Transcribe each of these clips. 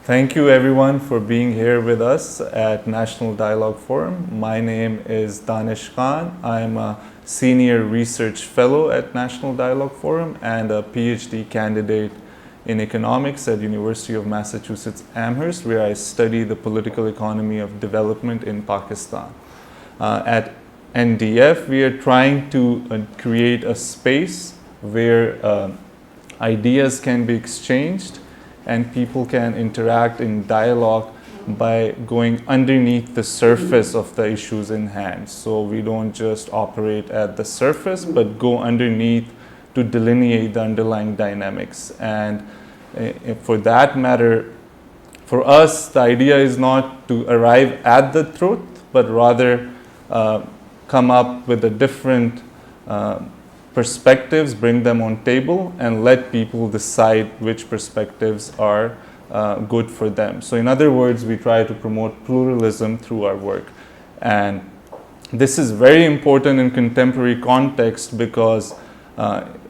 Thank you everyone for being here with us at National Dialogue Forum. My name is Danish Khan. I'm a Senior Research Fellow at National Dialogue Forum and a PhD candidate in economics at University of Massachusetts Amherst, where I study the political economy of development in Pakistan. At NDF, we are trying to create a space where ideas can be exchanged and people can interact in dialogue by going underneath the surface of the issues in hand. So we don't just operate at the surface, but go underneath to delineate the underlying dynamics. And for that matter, for us, the idea is not to arrive at the truth, but rather come up with a different perspectives, bring them on table, and let people decide which perspectives are good for them. So in other words, we try to promote pluralism through our work. And this is very important in contemporary context because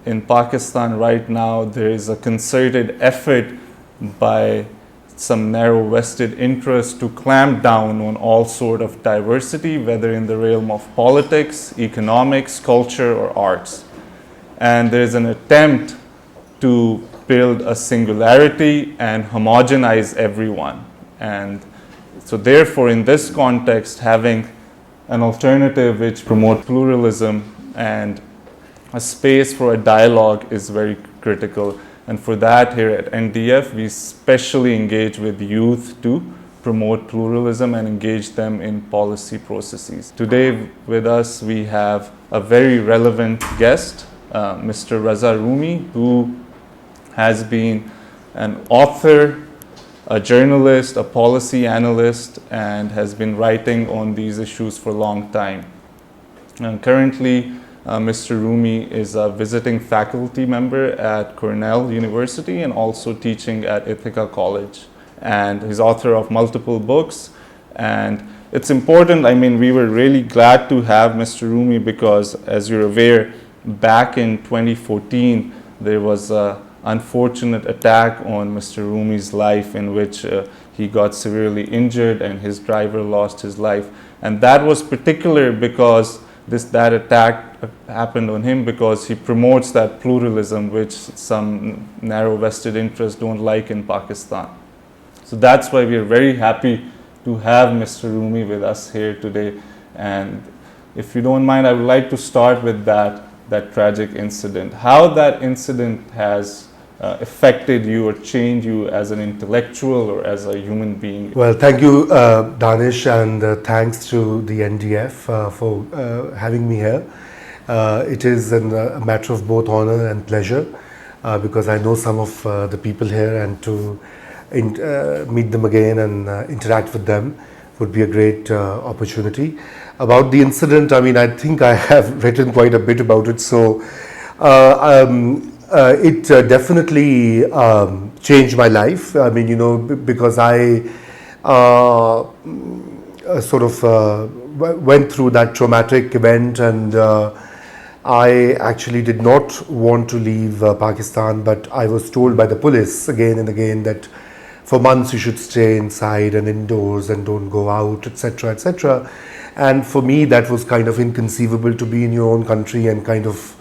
in Pakistan right now, there is a concerted effort by some narrow vested interests to clamp down on all sort of diversity, whether in the realm of politics, economics, culture, or arts. And there's an attempt to build a singularity and homogenize everyone. And so therefore, in this context, having an alternative which promotes pluralism and a space for a dialogue is very critical. And for that, here at NDF, we especially engage with youth to promote pluralism and engage them in policy processes. Today with us, we have a very relevant guest, Mr. Raza Rumi, who has been an author, a journalist, a policy analyst, and has been writing on these issues for a long time. And currently, Mr. Rumi is a visiting faculty member at Cornell University and also teaching at Ithaca College. And he's author of multiple books. And it's important, we were really glad to have Mr. Rumi because, as you're aware, back in 2014, there was an unfortunate attack on Mr. Rumi's life in which he got severely injured and his driver lost his life. And that was particular because that attack happened on him because he promotes that pluralism which some narrow vested interests don't like in Pakistan. So that's why we are very happy to have Mr. Rumi with us here today. And if you don't mind, I would like to start with that tragic incident. How that incident has affected you or changed you as an intellectual or as a human being? Well, thank you, Danish, and thanks to the NDF for having me here. It is a matter of both honor and pleasure because I know some of the people here, and to meet them again and interact with them would be a great opportunity. About the incident, I think I have written quite a bit about it, so it definitely changed my life. Because I sort of went through that traumatic event, and I actually did not want to leave Pakistan, but I was told by the police again and again that for months you should stay inside and indoors and don't go out, etc., etc. And for me, that was kind of inconceivable, to be in your own country and kind of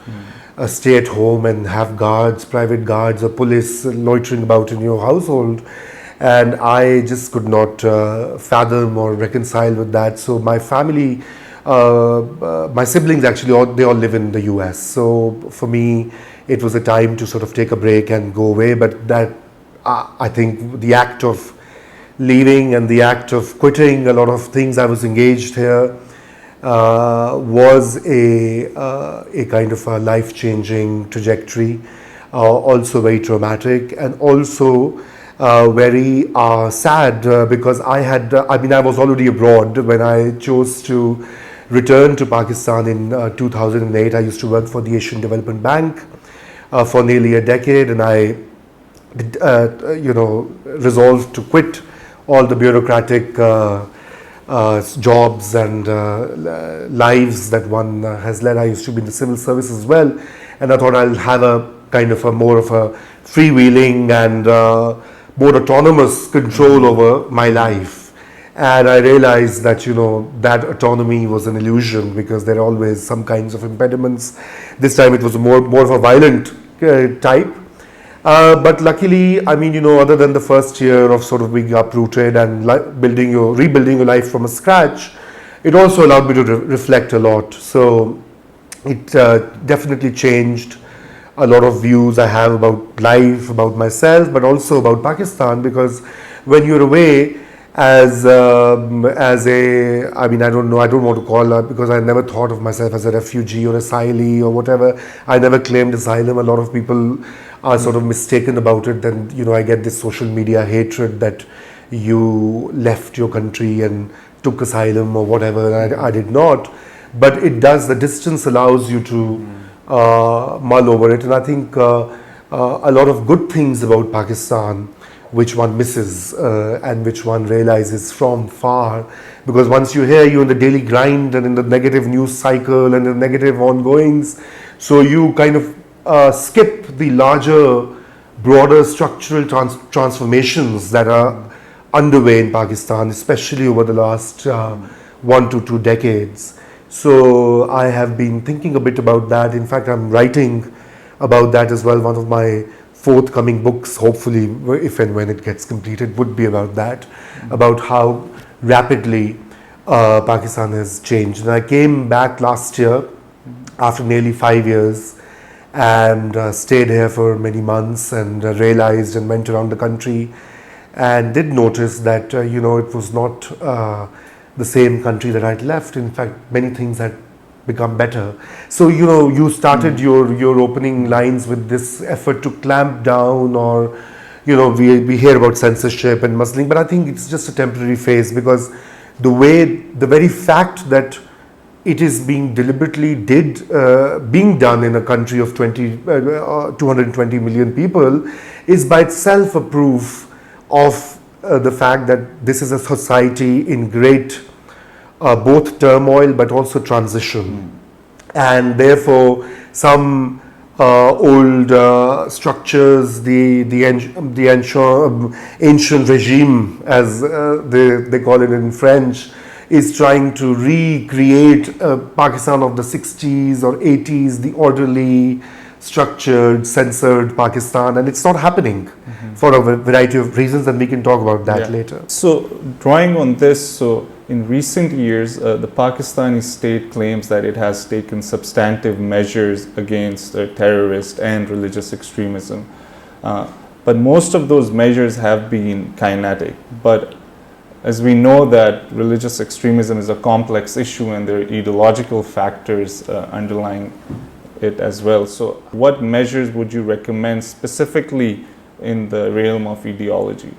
stay at home and have guards, private guards or police loitering about in your household. And I just could not fathom or reconcile with that. So my family, my siblings actually, they all live in the US. So for me, it was a time to sort of take a break and go away. But that, I think the act of leaving and the act of quitting a lot of things I was engaged here was a kind of a life-changing trajectory, also very traumatic and also very sad because I was already abroad when I chose to return to Pakistan in 2008. I used to work for the Asian Development Bank for nearly a decade, and I resolved to quit all the bureaucratic jobs and lives that one has led. I used to be in the civil service as well, and I thought I'll have a kind of a more of a freewheeling and more autonomous control over my life. And I realized that, that autonomy was an illusion, because there are always some kinds of impediments. This time it was more of a violent type. But luckily, other than the first year of sort of being uprooted and rebuilding your life from scratch, it also allowed me to reflect a lot. So it definitely changed a lot of views I have about life, about myself, but also about Pakistan, because when you're away as a, I don't know, I don't want to call it, because I never thought of myself as a refugee or asylee or whatever. I never claimed asylum. A lot of people are sort of mistaken about it. Then, I get this social media hatred that you left your country and took asylum or whatever. I did not. But it does, the distance allows you to mull over it. And I think a lot of good things about Pakistan, which one misses and which one realizes from far, because once you're here, you're in the daily grind and in the negative news cycle and the negative ongoings, so you kind of skip the larger, broader structural transformations that are underway in Pakistan, especially over the last 1 to 2 decades. So I have been thinking a bit about that. In fact, I'm writing about that as well. One of my forthcoming books, hopefully, if and when it gets completed, would be about that, about how rapidly Pakistan has changed. And I came back last year after nearly 5 years and stayed here for many months and realized and went around the country and did notice that, it was not the same country that I'd left. In fact, many things had become better. So, you started your opening lines with this effort to clamp down, or, we hear about censorship and muscling, but I think it's just a temporary phase, because the very fact that it is being deliberately being done in a country of 220 million people is by itself a proof of the fact that this is a society in great both turmoil but also transition, and therefore some old structures, the ancient regime, as they call it in French, is trying to recreate Pakistan of the 60s or 80s, the orderly, structured, censored Pakistan, and it's not happening for a variety of reasons, and we can talk about that later. So, drawing on this, in recent years, the Pakistani state claims that it has taken substantive measures against terrorist and religious extremism. But most of those measures have been kinetic. But as we know that religious extremism is a complex issue and there are ideological factors underlying it as well. So what measures would you recommend specifically in the realm of ideology?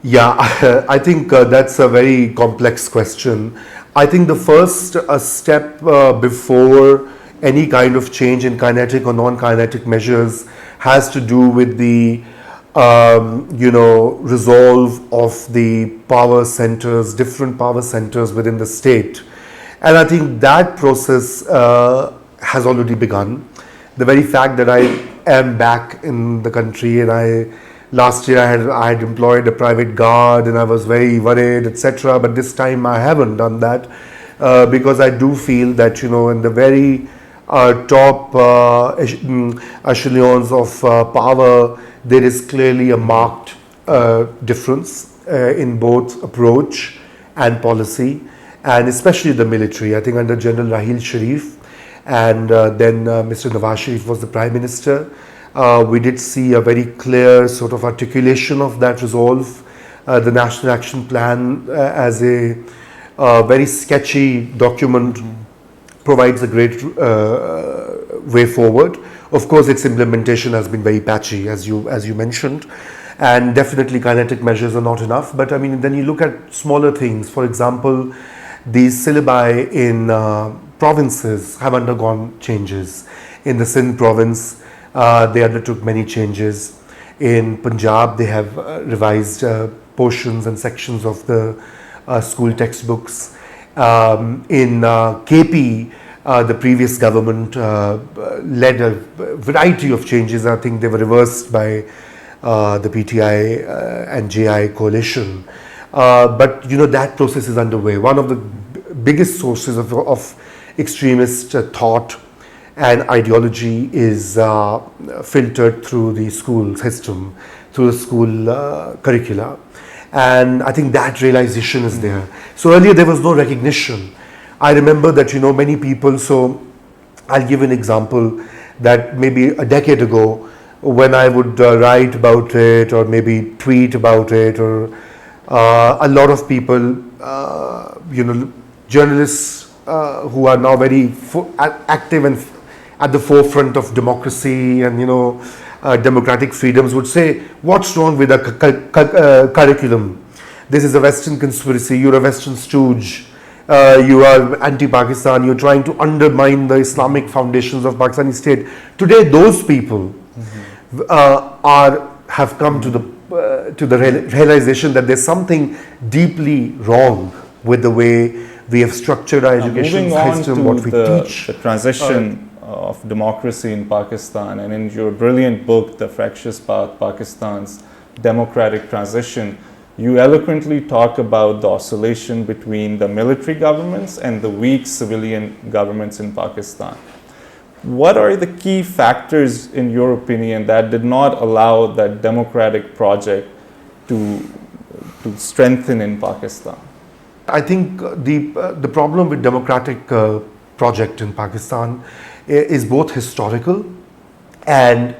Yeah, I think that's a very complex question. I think the first step before any kind of change in kinetic or non-kinetic measures has to do with the resolve of the power centers, different power centers within the state. And I think that process has already begun. The very fact that I am back in the country, and last year I had employed a private guard and I was very worried, etc. But this time I haven't done that because I do feel that, in the very top echelons of power, there is clearly a marked difference in both approach and policy, and especially the military. I think under General Raheel Sharif and then Mr. Nawaz Sharif was the Prime Minister, we did see a very clear sort of articulation of that resolve. The National Action Plan as a very sketchy document provides a great way forward. Of course, its implementation has been very patchy, as you mentioned, and definitely kinetic measures are not enough. But I mean, then you look at smaller things. For example, the syllabi in provinces have undergone changes. In the Sindh province, they undertook many changes. In Punjab, they have revised portions and sections of the school textbooks. In KP, the previous government led a variety of changes. I think they were reversed by the PTI and JI coalition. But that process is underway. One of the biggest sources of extremist thought and ideology is filtered through the school system, through the school curricula. And I think that realization is there. So earlier there was no recognition. I remember that, many people, so I'll give an example that maybe a decade ago, when I would write about it or maybe tweet about it, or a lot of people, journalists who are now very active and at the forefront of democracy and democratic freedoms would say, what's wrong with a curriculum? This is a Western conspiracy, you're a Western stooge, you are anti-Pakistan, you're trying to undermine the Islamic foundations of Pakistani state. Today those people have come to the realization that there's something deeply wrong with the way we have structured our education system, what we teach. The transition of democracy in Pakistan, and in your brilliant book, The Fractious Path, Pakistan's Democratic Transition, you eloquently talk about the oscillation between the military governments and the weak civilian governments in Pakistan. What are the key factors, in your opinion, that did not allow that democratic project to strengthen in Pakistan? I think the problem with democratic project in Pakistan is both historical and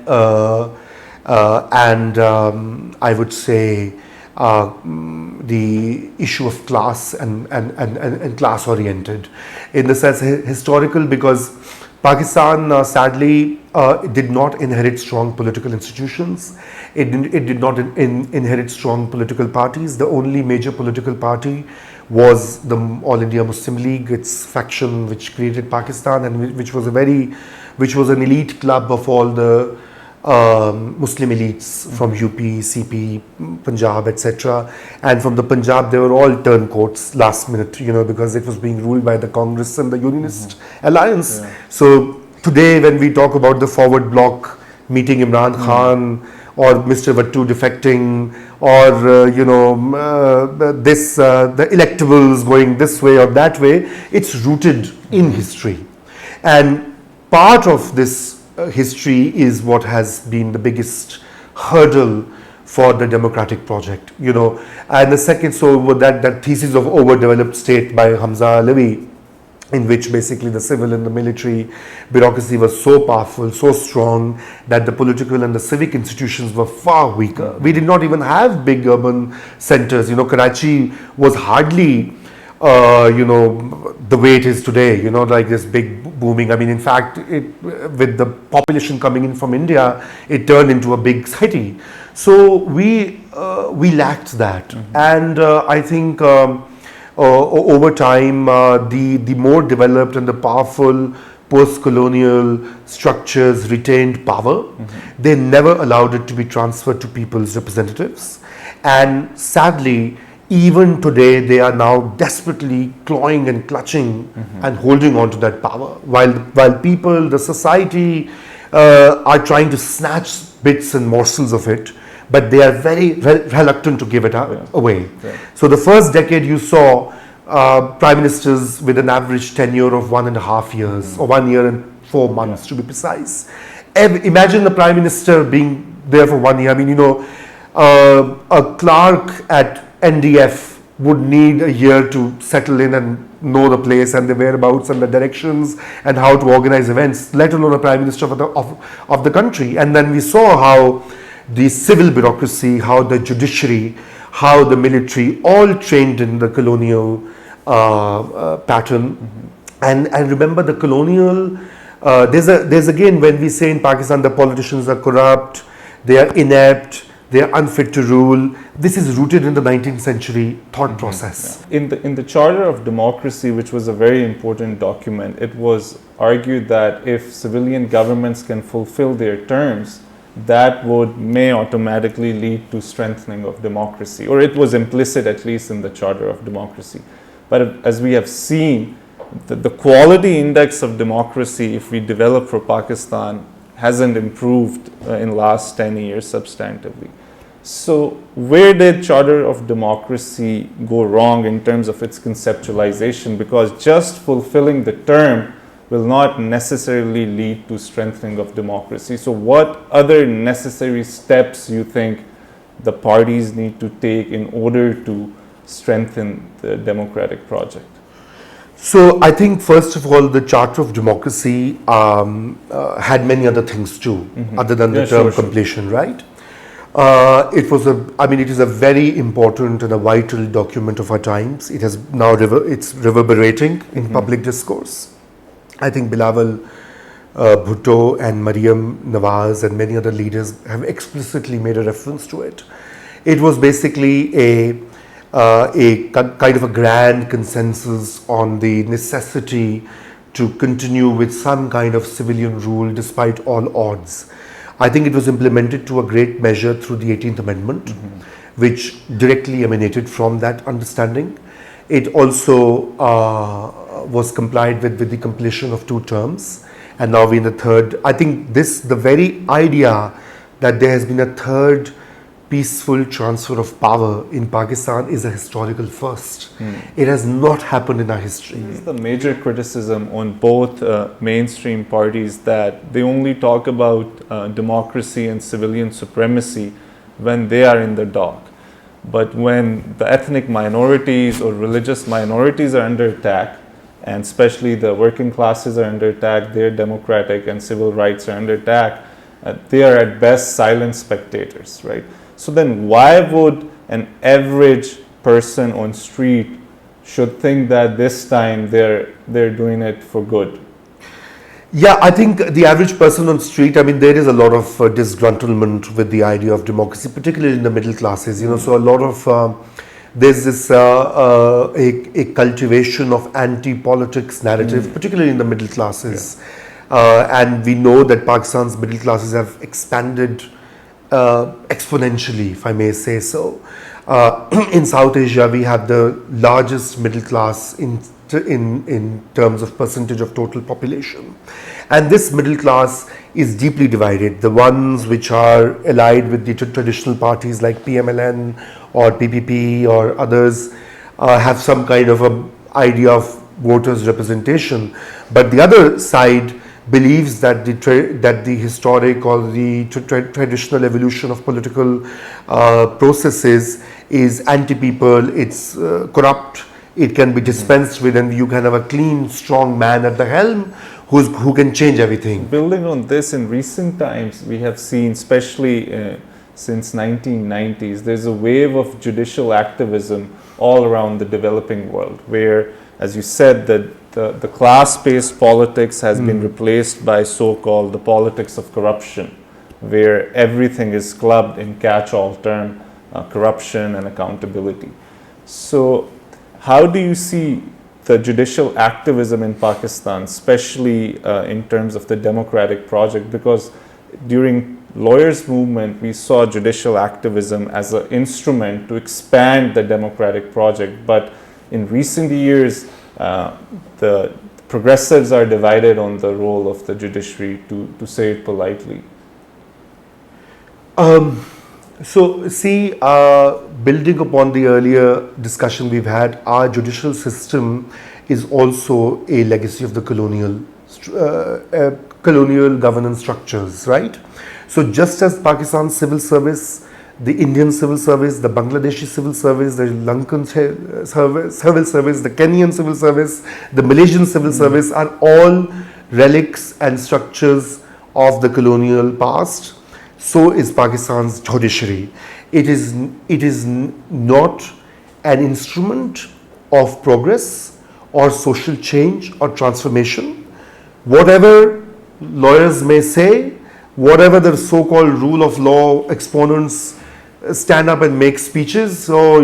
I would say the issue of class and class oriented, in the sense historical because Pakistan sadly did not inherit strong political institutions. It did not inherit strong political parties. The only major political party was the All India Muslim League, its faction which created Pakistan, and which was an elite club of all the Muslim elites from UP, CP, Punjab, etc. And from the Punjab, they were all turncoats last minute, because it was being ruled by the Congress and the Unionist alliance. Yeah. So today, when we talk about the forward bloc meeting Imran Khan or Mr. Vattu defecting, or the electables going this way or that way, it's rooted in history, and part of this history is what has been the biggest hurdle for the democratic project, and the second, so that thesis of overdeveloped state by Hamza Alawi, in which basically the civil and the military bureaucracy was so powerful, so strong, that the political and the civic institutions were far weaker. We did not even have big urban centers. Karachi was hardly, the way it is today, like this big booming. I mean, in fact, with the population coming in from India, it turned into a big city. So we lacked that. And I think over time, the more developed and the powerful post-colonial structures retained power. They never allowed it to be transferred to people's representatives. And sadly, even today, they are now desperately clawing and clutching and holding on to that power. While people, the society, are trying to snatch bits and morsels of it, but they are very reluctant to give it away. Yeah. So the first decade you saw prime ministers with an average tenure of 1.5 years, or 1 year and 4 months to be precise. Imagine the prime minister being there for 1 year. I mean, a clerk at NDF would need a year to settle in and know the place and the whereabouts and the directions and how to organize events, let alone a prime minister of the country. And then we saw how the civil bureaucracy, how the judiciary, how the military, all trained in the colonial pattern. And remember, the colonial, there's again, when we say in Pakistan the politicians are corrupt, they are inept, they are unfit to rule. This is rooted in the 19th century thought process. Yeah. In the Charter of Democracy, which was a very important document, it was argued that if civilian governments can fulfill their terms, that may automatically lead to strengthening of democracy, or it was implicit at least in the Charter of Democracy. But as we have seen, the quality index of democracy, if we develop for Pakistan, hasn't improved in last 10 years substantively. So where did Charter of Democracy go wrong in terms of its conceptualization? Because just fulfilling the term will not necessarily lead to strengthening of democracy. So what other necessary steps you think the parties need to take in order to strengthen the democratic project? So I think first of all, the Charter of Democracy had many other things too, other than the term completion, right? It is a very important and a vital document of our times. It has now it's reverberating in public discourse. I think Bilawal Bhutto and Mariam Nawaz and many other leaders have explicitly made a reference to it. It was basically a kind of a grand consensus on the necessity to continue with some kind of civilian rule despite all odds. I think it was implemented to a great measure through the 18th Amendment, which directly emanated from that understanding. It also was complied with the completion of 2 terms, and now we're in the third. I think the very idea that there has been a third peaceful transfer of power in Pakistan is a historical first. It has not happened in our history. This is the major criticism on both mainstream parties, that they only talk about democracy and civilian supremacy when they are in the dock. But when the ethnic minorities or religious minorities are under attack, and especially the working classes are under attack, their democratic and civil rights are under attack, they are at best silent spectators, right? So then why would an average person on street should think that this time they're doing it for good? Yeah, I think the average person on street, there is a lot of disgruntlement with the idea of democracy, particularly in the middle classes, so a lot of, there's this, a cultivation of anti-politics narrative, particularly in the middle classes. And we know that Pakistan's middle classes have expanded exponentially, if I may say so. In South Asia, we have the largest middle class in terms of percentage of total population. And this middle class is deeply divided. The ones which are allied with the traditional parties like PMLN or PPP or others have some kind of a idea of voters' representation. But the other side believes that the historic or the traditional evolution of political processes is anti-people, it's corrupt, it can be dispensed with, and you can have a clean, strong man at the helm who can change everything. Building on this, in recent times, we have seen, especially since 1990s, there's a wave of judicial activism all around the developing world, where, as you said, the class-based politics has been replaced by so-called the politics of corruption, where everything is clubbed in catch-all term, corruption and accountability. So how do you see the judicial activism in Pakistan, especially in terms of the democratic project? Because during lawyers' movement, we saw judicial activism as an instrument to expand the democratic project. But in recent years, the progressives are divided on the role of the judiciary, to say it politely. So see, building upon the earlier discussion we've had, our judicial system is also a legacy of the colonial governance structures, right? So just as Pakistan's civil service, the Indian civil service, the Bangladeshi civil service, the Lankan civil service, the Kenyan civil service, the Malaysian civil service are all relics and structures of the colonial past. So is Pakistan's judiciary. It is not an instrument of progress or social change or transformation. Whatever lawyers may say, whatever the so-called rule of law exponents stand up and make speeches, so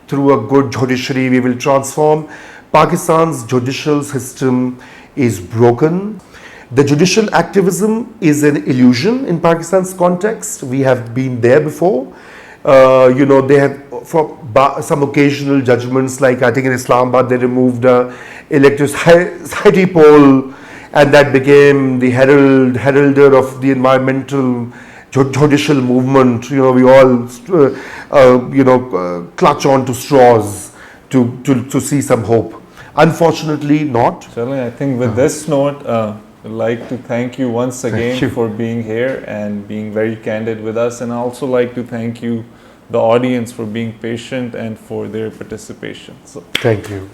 through a good judiciary we will transform. Pakistan's judicial system is broken. The judicial activism is an illusion in Pakistan's context. We have been there before. They have, for some occasional judgments, like I think in Islamabad they removed electricity pole and that became the heralder of the environmental judicial movement. You know, we all clutch on to straws to see some hope. Unfortunately, not. Certainly, I think with this note, I'd like to thank you once again for being here and being very candid with us, and I also like to thank you, the audience, for being patient and for their participation. So, thank you.